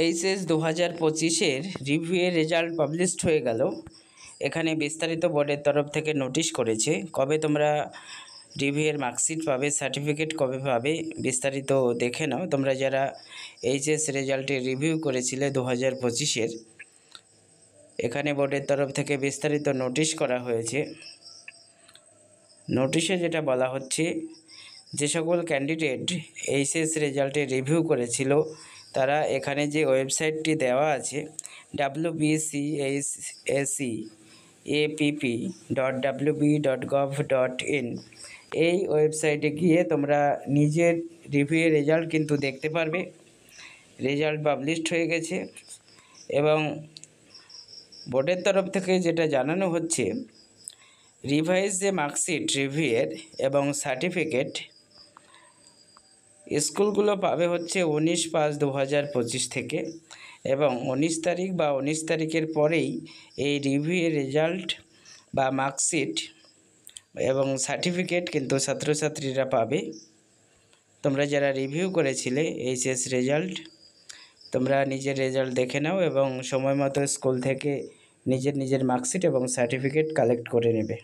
HS 2025-এর রিভিউয়ের result published হয়ে গেল। এখানে বিস্তারিত বোর্ডের তরফ থেকে নোটিশ করেছে কবে তোমরা রিভিউয়ের মার্কশিট পাবে, সার্টিফিকেট কবে পাবে, বিস্তারিত দেখে নাও। তোমরা যারা এইচএস রেজাল্টে রিভিউ করেছিলে 2025-এর, এখানে বোর্ডের তরফ থেকে বিস্তারিত নোটিশ করা হয়েছে। নোটিশে যেটা বলা হচ্ছে, যে সকল ক্যান্ডিডেট এইচএস রেজাল্টে রিভিউ করেছিল তারা এখানে যে ওয়েবসাইটটি দেওয়া আছে wbchsapp.wb.gov.in, এই ওয়েবসাইটে গিয়ে তোমরা নিজের রিভিউয়ের রেজাল্ট কিন্তু দেখতে পারবে। রেজাল্ট পাবলিশড হয়ে গেছে এবং বোর্ডের তরফ থেকে যেটা জানানো হচ্ছে, রিভাইজ যে মার্কশিট রিভিউয়ের এবং সার্টিফিকেট স্কুলগুলো পাবে হচ্ছে 19/5/2025 থেকে, এবং 19 তারিখ বা 19 তারিখের পরেই এই রিভিউয়ের রেজাল্ট বা মার্কশিট এবং সার্টিফিকেট কিন্তু ছাত্রছাত্রীরা পাবে। তোমরা যারা রিভিউ করেছিলে এইচএস রেজাল্ট, তোমরা নিজের রেজাল্ট দেখে নাও এবং সময় মতো স্কুল থেকে নিজের মার্কশিট এবং সার্টিফিকেট কালেক্ট করে নেবে।